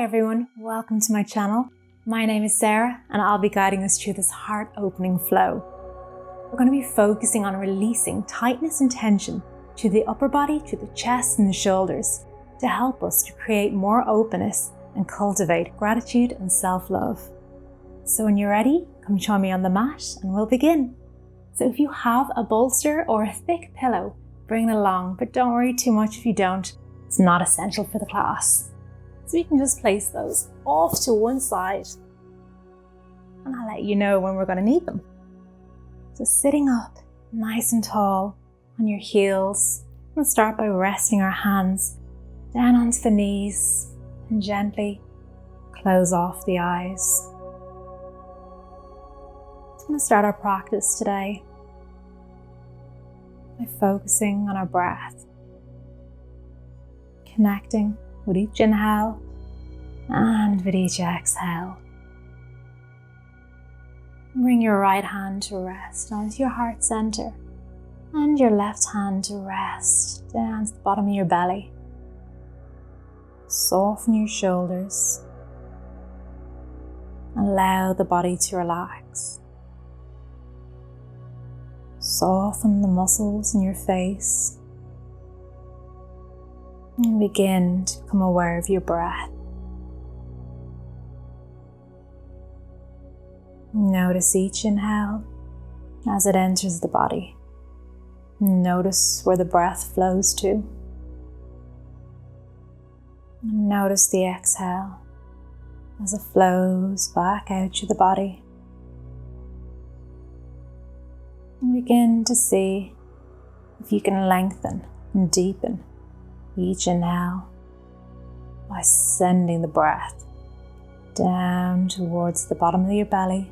everyone, welcome to my channel. My name is Sarah and I'll be guiding us through this heart-opening flow. We're going to be focusing on releasing tightness and tension to the upper body, to the chest and the shoulders to help us to create more openness and cultivate gratitude and self-love. So when you're ready, come join me on the mat and we'll begin. So if you have a bolster or a thick pillow, bring it along, but don't worry too much if you don't. It's not essential for the class. So you can just place those off to one side and I'll let you know when we're going to need them. So sitting up nice and tall on your heels, we'll start by resting our hands down onto the knees and gently close off the eyes. I'm going to start our practice today by focusing on our breath, connecting with each inhale and with each exhale. Bring your right hand to rest onto your heart center and your left hand to rest down to the bottom of your belly. Soften your shoulders. Allow the body to relax. Soften the muscles in your face. And begin to become aware of your breath. Notice each inhale as it enters the body. Notice where the breath flows to. And notice the exhale as it flows back out to the body. And begin to see if you can lengthen and deepen each inhale by sending the breath down towards the bottom of your belly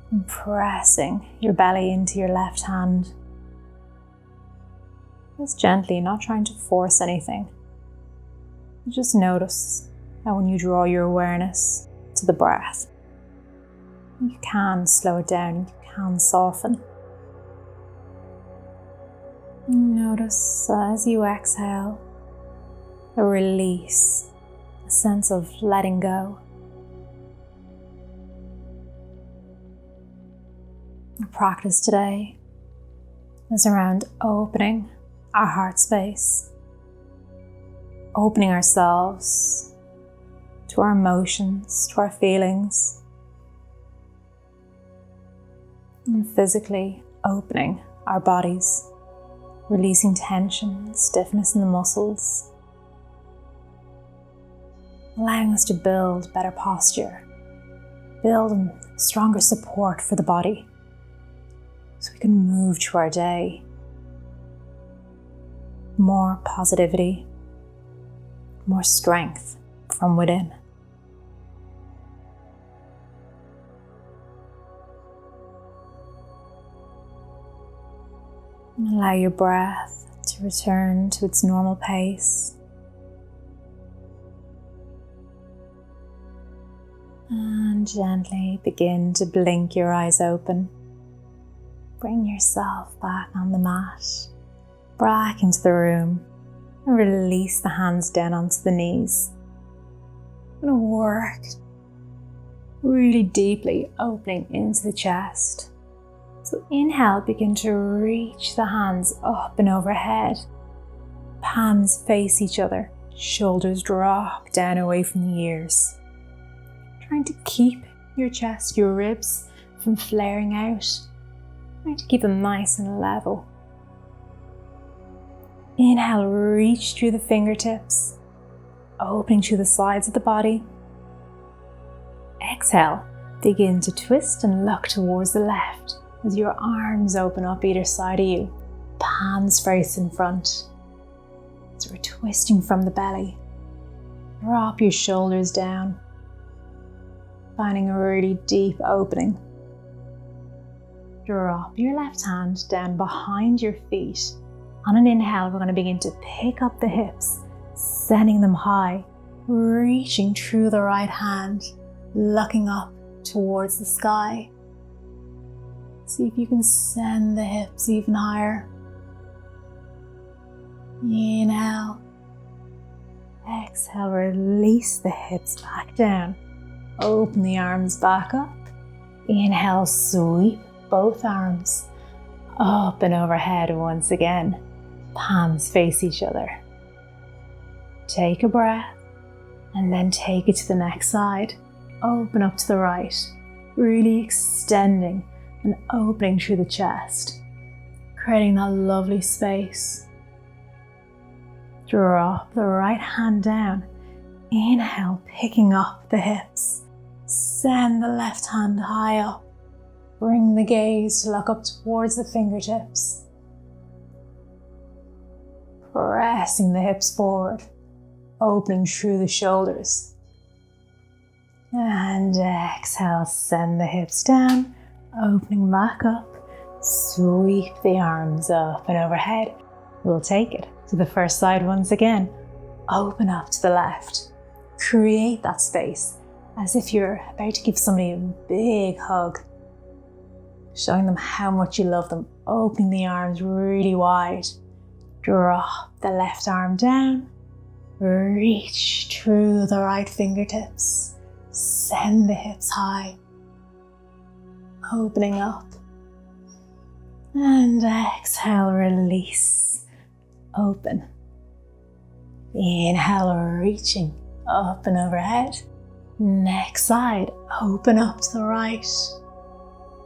and pressing your belly into your left hand. Just gently, not trying to force anything. Just notice how when you draw your awareness to the breath, you can slow it down, you can soften. Notice as you exhale, a release, a sense of letting go. Our practice today is around opening our heart space, opening ourselves to our emotions, to our feelings, and physically opening our bodies. Releasing tension, stiffness in the muscles, allowing us to build better posture, build stronger support for the body, so we can move through our day. More positivity, more strength from within. Allow your breath to return to its normal pace. And gently begin to blink your eyes open. Bring yourself back on the mat, back into the room, and release the hands down onto the knees. I'm going to work really deeply, opening into the chest. So inhale, begin to reach the hands up and overhead. Palms face each other, shoulders drop down away from the ears. Trying to keep your chest, your ribs from flaring out. Trying to keep them nice and level. Inhale, reach through the fingertips, opening to the sides of the body. Exhale, begin to twist and look towards the left. As your arms open up either side of you, palms face in front. So we're twisting from the belly. Drop your shoulders down, finding a really deep opening. Drop your left hand down behind your feet. On an inhale, we're going to begin to pick up the hips, sending them high, reaching through the right hand, looking up towards the sky. See if you can send the hips even higher. Inhale. Exhale, release the hips back down. Open the arms back up. Inhale, sweep both arms up and overhead once again. Palms face each other. Take a breath and then take it to the next side. Open up to the right, really extending and opening through the chest, creating that lovely space. Drop the right hand down. Inhale, picking up the hips. Send the left hand high up. Bring the gaze to look up towards the fingertips. Pressing the hips forward, opening through the shoulders. And exhale, send the hips down, opening back up. Sweep the arms up and overhead. We'll take it to the first side once again. Open up to the left. Create that space as if you're about to give somebody a big hug. Showing them how much you love them. Opening the arms really wide. Drop the left arm down. Reach through the right fingertips. Send the hips high. Opening up. And exhale, release. Open. Inhale, reaching up and overhead. Next side, open up to the right.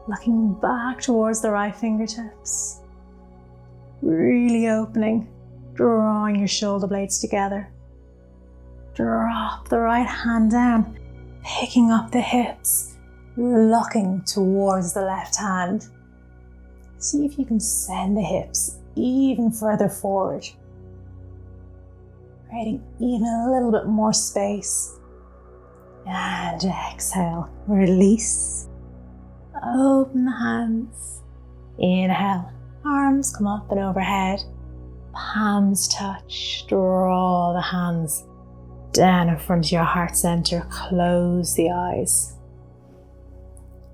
Looking back towards the right fingertips. Really opening, drawing your shoulder blades together. Drop the right hand down, picking up the hips, looking towards the left hand. See if you can send the hips even further forward, creating even a little bit more space. And exhale, release. Open the hands. Inhale, arms come up and overhead. Palms touch. Draw the hands down in front of your heart center. Close the eyes.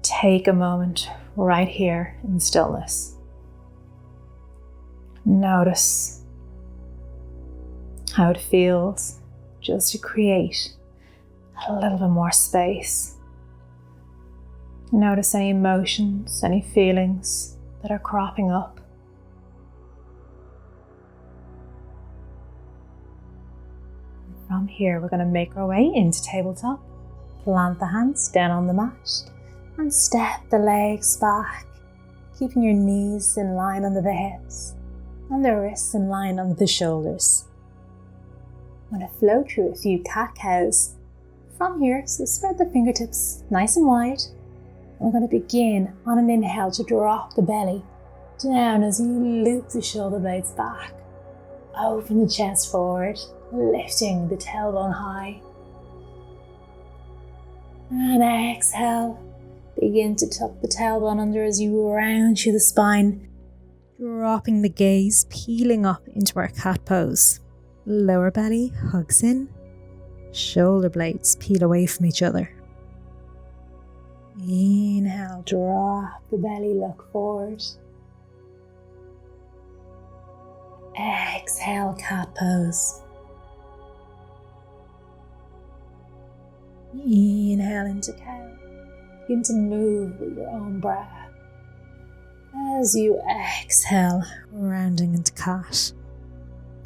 Take a moment right here in stillness. Notice how it feels just to create a little bit more space. Notice any emotions, any feelings that are cropping up. From here, we're going to make our way into tabletop. Plant the hands down on the mat and step the legs back, keeping your knees in line under the hips and the wrists in line under the shoulders. I'm going to flow through a few cat-cows. From here, so spread the fingertips nice and wide. We're going to begin on an inhale to drop the belly down as you loop the shoulder blades back. Open the chest forward, lifting the tailbone high. And exhale, begin to tuck the tailbone under as you round through the spine, dropping the gaze, peeling up into our cat pose. Lower belly hugs in. Shoulder blades peel away from each other. Inhale, drop the belly, look forward. Exhale, cat pose. Inhale into cow. Begin to move with your own breath. As you exhale, rounding into cat.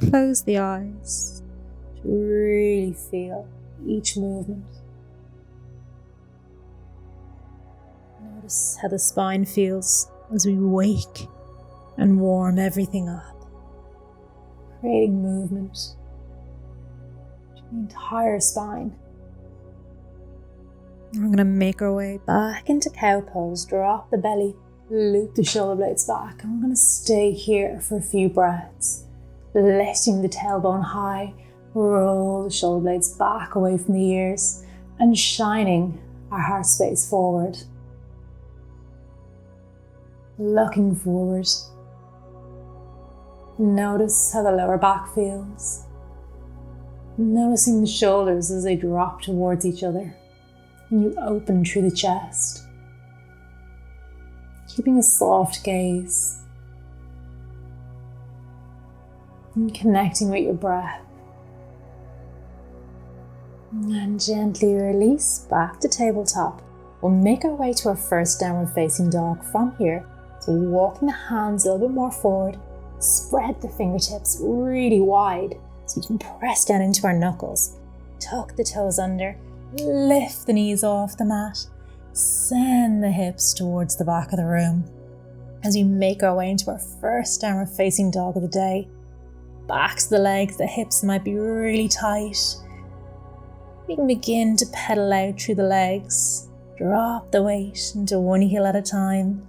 Close the eyes. Really feel each movement. Notice how the spine feels as we wake and warm everything up, creating movement to the entire spine. We're going to make our way back into cow pose, drop the belly, loop the shoulder blades back, and we're going to stay here for a few breaths, lifting the tailbone high. Roll the shoulder blades back away from the ears and shining our heart space forward. Looking forward. Notice how the lower back feels. Noticing the shoulders as they drop towards each other and you open through the chest. Keeping a soft gaze and connecting with your breath. And gently release back to tabletop. We'll make our way to our first downward facing dog from here. So walking the hands a little bit more forward, spread the fingertips really wide so we can press down into our knuckles. Tuck the toes under, lift the knees off the mat, send the hips towards the back of the room. As we make our way into our first downward facing dog of the day, back to the legs, the hips might be really tight. We can begin to pedal out through the legs. Drop the weight into one heel at a time.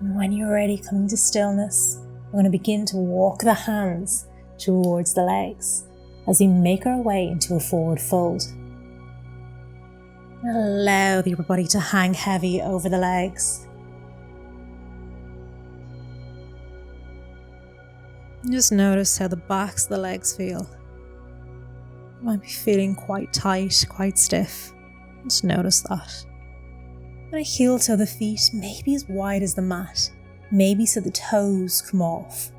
And when you're ready, coming to stillness, we're going to begin to walk the hands towards the legs as we make our way into a forward fold. Allow the upper body to hang heavy over the legs. Just notice how the backs of the legs feel. You might be feeling quite tight, quite stiff. Just notice that. I'm going to heel toe the feet, maybe as wide as the mat, maybe so the toes come off.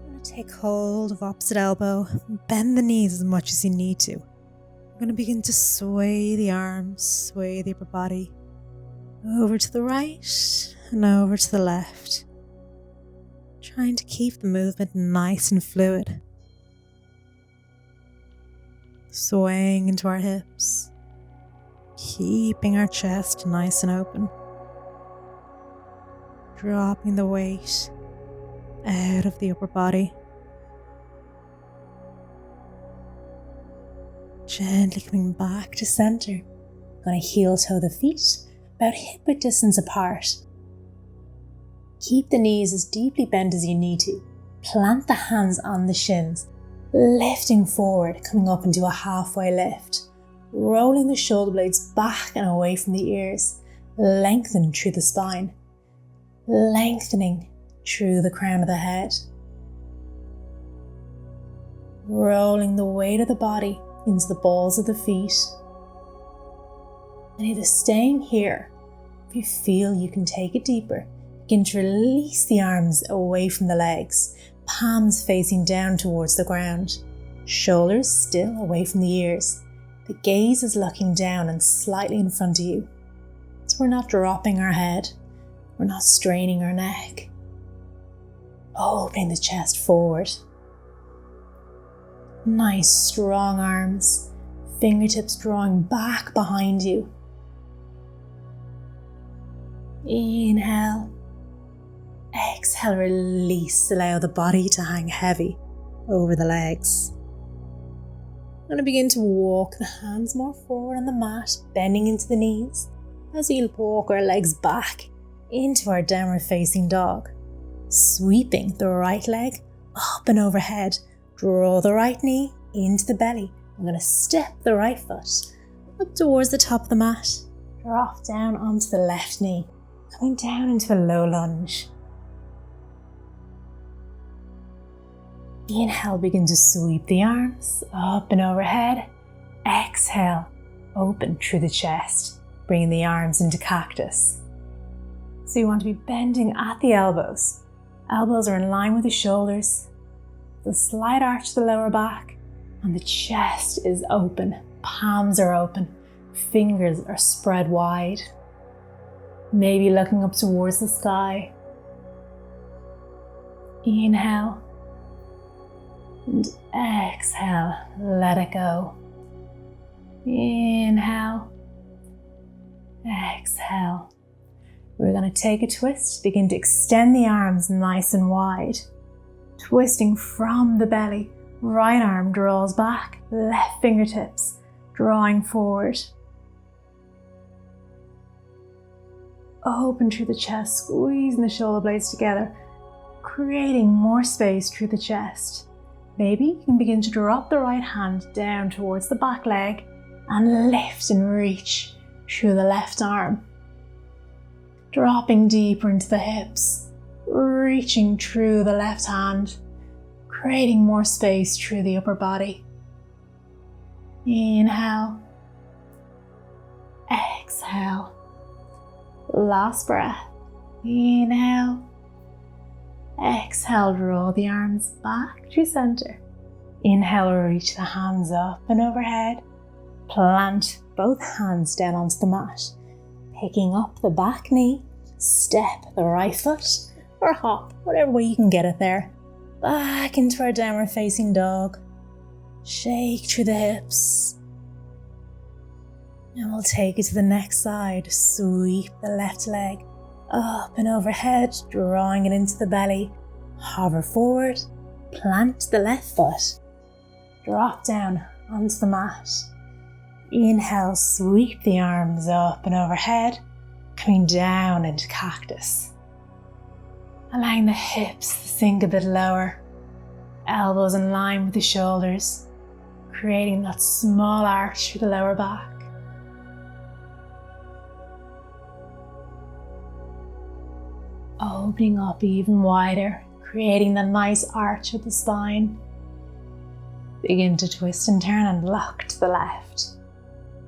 I'm going to take hold of opposite elbow, bend the knees as much as you need to. I'm going to begin to sway the arms, sway the upper body, over to the right and over to the left. Trying to keep the movement nice and fluid. Swaying into our hips, keeping our chest nice and open. Dropping the weight out of the upper body. Gently coming back to center. I'm going to heel toe the feet about hip width distance apart. Keep the knees as deeply bent as you need to. Plant the hands on the shins, lifting forward, coming up into a halfway lift. Rolling the shoulder blades back and away from the ears. Lengthen through the spine. Lengthening through the crown of the head. Rolling the weight of the body into the balls of the feet. And either staying here, if you feel you can take it deeper, begin to release the arms away from the legs, palms facing down towards the ground, shoulders still away from the ears. The gaze is looking down and slightly in front of you. So we're not dropping our head, we're not straining our neck. Opening the chest forward. Nice strong arms, fingertips drawing back behind you. Inhale. Exhale, release, allow the body to hang heavy over the legs. I'm going to begin to walk the hands more forward on the mat, bending into the knees as we walk our legs back into our downward facing dog. Sweeping the right leg up and overhead, draw the right knee into the belly. I'm going to step the right foot up towards the top of the mat, drop down onto the left knee, coming down into a low lunge. Inhale, begin to sweep the arms up and overhead. Exhale, open through the chest, bringing the arms into cactus. So you want to be bending at the elbows. Elbows are in line with the shoulders. The slight arch to the lower back, and the chest is open. Palms are open. Fingers are spread wide. Maybe looking up towards the sky. Inhale. And exhale, let it go. Inhale. Exhale. We're going to take a twist, begin to extend the arms nice and wide. Twisting from the belly, right arm draws back, left fingertips drawing forward. Open through the chest, squeezing the shoulder blades together, creating more space through the chest. Maybe you can begin to drop the right hand down towards the back leg and lift and reach through the left arm. Dropping deeper into the hips, reaching through the left hand, creating more space through the upper body. Inhale. Exhale. Last breath. Inhale. Exhale, draw the arms back to center. Inhale, reach the hands up and overhead. Plant both hands down onto the mat. Picking up the back knee, step the right foot or hop, whatever way you can get it there. Back into our downward facing dog. Shake through the hips. And we'll take it to the next side. Sweep the left leg up and overhead, drawing it into the belly. Hover forward, plant the left foot. Drop down onto the mat. Inhale, sweep the arms up and overhead, coming down into cactus. Allowing the hips to sink a bit lower, elbows in line with the shoulders, creating that small arch through the lower back. Opening up even wider, creating that nice arch of the spine. Begin to twist and turn and look to the left.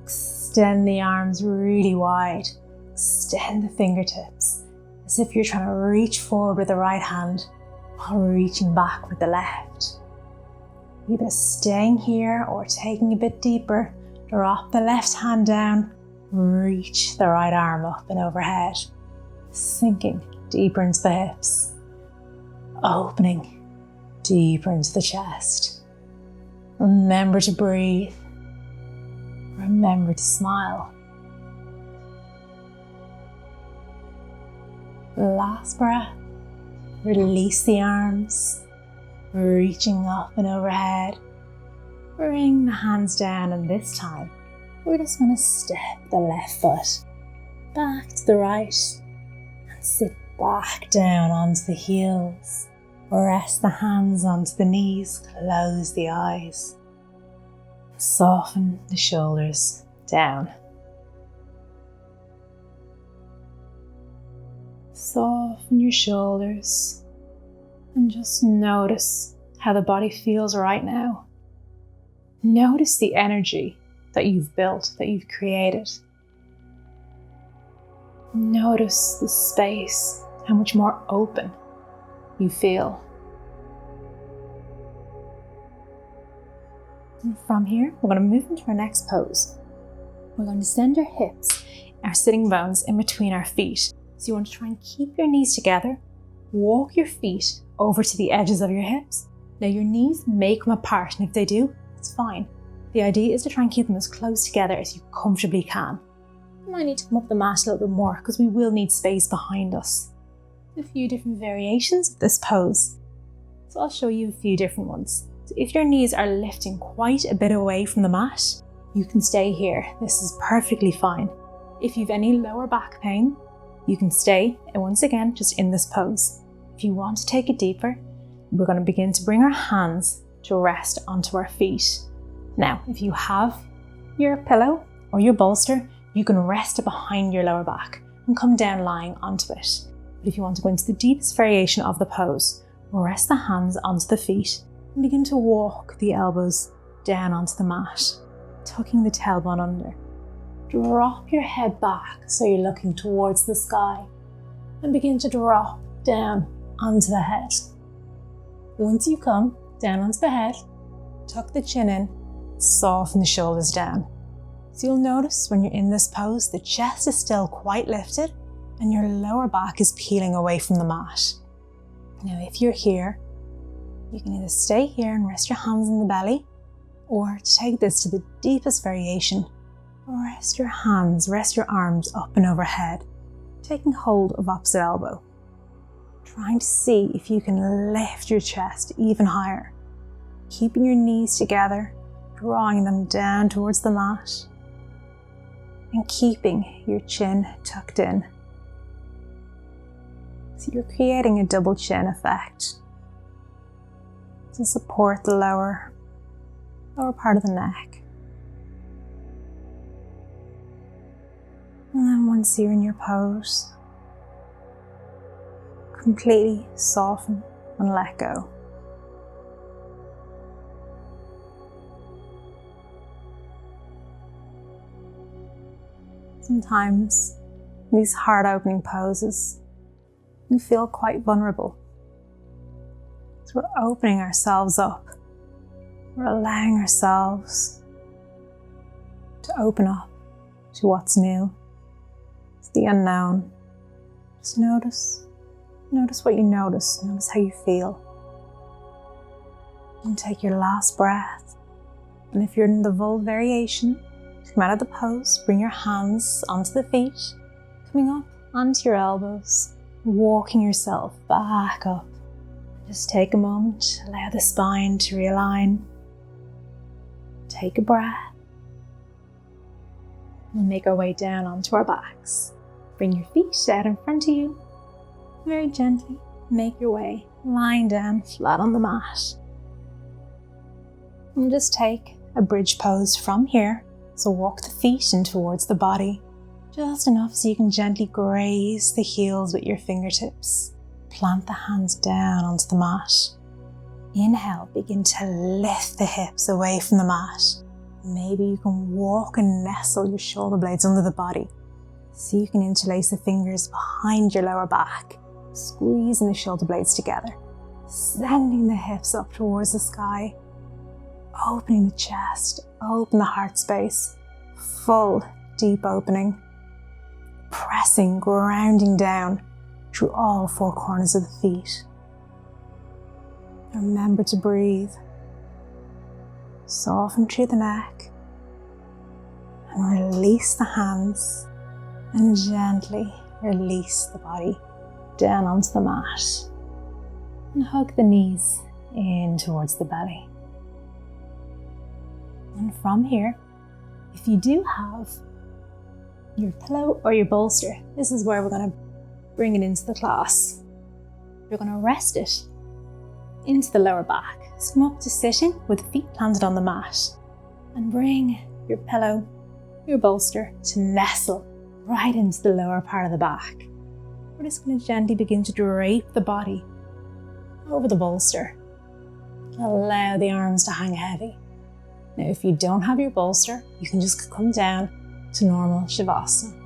Extend the arms really wide. Extend the fingertips as if you're trying to reach forward with the right hand while reaching back with the left. Either staying here or taking a bit deeper. Drop the left hand down. Reach the right arm up and overhead. Sinking deeper into the hips. Opening deeper into the chest. Remember to breathe. Remember to smile. Last breath. Release the arms. Reaching up and overhead. Bring the hands down, and this time we're just going to step the left foot back to the right and sit back down onto the heels. Rest the hands onto the knees, close the eyes. Soften the shoulders down. Soften your shoulders and just notice how the body feels right now. Notice the energy that you've built, that you've created. Notice the space, how much more open you feel. And from here, we're going to move into our next pose. We're going to send our hips, our sitting bones in between our feet. So you want to try and keep your knees together. Walk your feet over to the edges of your hips. Now your knees may come apart, and if they do, it's fine. The idea is to try and keep them as close together as you comfortably can. You might need to come up the mat a little bit more because we will need space behind us. A few different variations of this pose. So I'll show you a few different ones. So if your knees are lifting quite a bit away from the mat, you can stay here. This is perfectly fine. If you've any lower back pain, you can stay, and once again, just in this pose. If you want to take it deeper, we're going to begin to bring our hands to rest onto our feet. Now, if you have your pillow or your bolster, you can rest it behind your lower back and come down lying onto it. But if you want to go into the deepest variation of the pose, rest the hands onto the feet and begin to walk the elbows down onto the mat, tucking the tailbone under. Drop your head back so you're looking towards the sky and begin to drop down onto the head. Once you come down onto the head, tuck the chin in, soften the shoulders down. So you'll notice when you're in this pose, the chest is still quite lifted and your lower back is peeling away from the mat. Now, if you're here, you can either stay here and rest your hands in the belly, or to take this to the deepest variation, rest your hands, rest your arms up and overhead, taking hold of opposite elbow. Trying to see if you can lift your chest even higher, keeping your knees together, drawing them down towards the mat, and keeping your chin tucked in. So you're creating a double chin effect to support the lower part of the neck. And then once you're in your pose, completely soften and let go. Sometimes these heart-opening poses, you feel quite vulnerable. So we're opening ourselves up. We're allowing ourselves to open up to what's new. It's the unknown. Just notice. Notice what you notice. Notice how you feel. And take your last breath. And if you're in the full variation, come out of the pose, bring your hands onto the feet, coming up onto your elbows, walking yourself back up. Just take a moment, allow the spine to realign. Take a breath. We'll make our way down onto our backs. Bring your feet out in front of you. Very gently make your way, lying down flat on the mat. And just take a bridge pose from here. So walk the feet in towards the body, just enough so you can gently graze the heels with your fingertips. Plant the hands down onto the mat. Inhale, begin to lift the hips away from the mat. Maybe you can walk and nestle your shoulder blades under the body so you can interlace the fingers behind your lower back, squeezing the shoulder blades together, sending the hips up towards the sky, opening the chest, open the heart space, full deep opening, pressing, grounding down through all four corners of the feet. Remember to breathe. Soften through the neck and release the hands and gently release the body down onto the mat and hug the knees in towards the belly. And from here, if you do have your pillow or your bolster, this is where we're going to bring it into the class. You're going to rest it into the lower back. So come up to sitting with the feet planted on the mat and bring your pillow, your bolster to nestle right into the lower part of the back. We're just going to gently begin to drape the body over the bolster. Allow the arms to hang heavy. Now, if you don't have your bolster, you can just come down to normal Shavasana.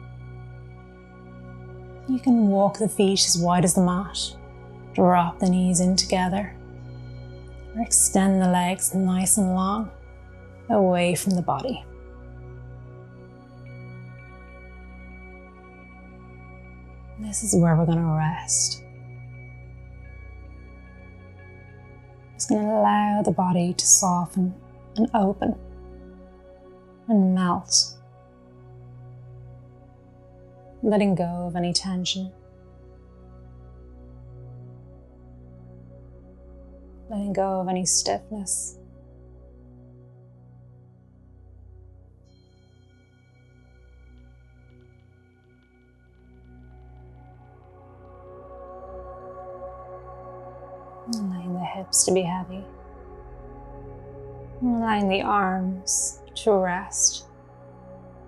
You can walk the feet as wide as the mat. Drop the knees in together. Or extend the legs nice and long, away from the body. This is where we're going to rest. Just going to allow the body to soften and open and melt. Letting go of any tension. Letting go of any stiffness. Allowing the hips to be heavy. And allowing the arms to rest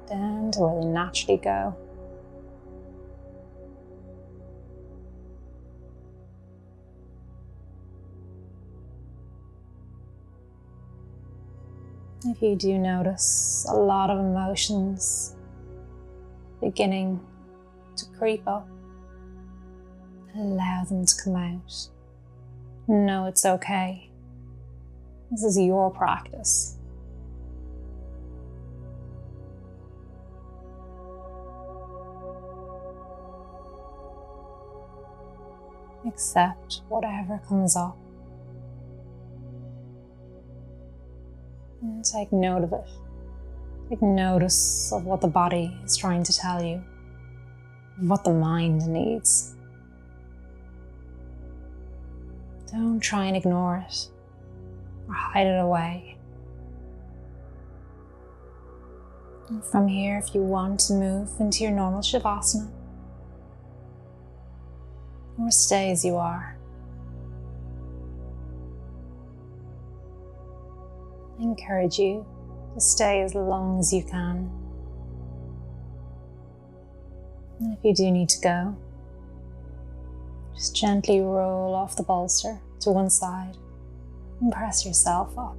down to where they naturally go. If you do notice a lot of emotions beginning to creep up, allow them to come out. No, it's okay. This is your practice. Accept whatever comes up. And take note of it. Take notice of what the body is trying to tell you, what the mind needs. Don't try and ignore it or hide it away. And from here, if you want to move into your normal Shavasana, or stay as you are, I encourage you to stay as long as you can. And if you do need to go, just gently roll off the bolster to one side and press yourself up.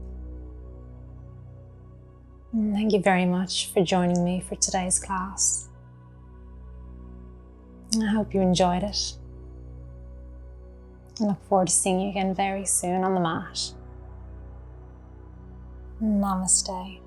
And thank you very much for joining me for today's class. And I hope you enjoyed it. I look forward to seeing you again very soon on the mat. Namaste.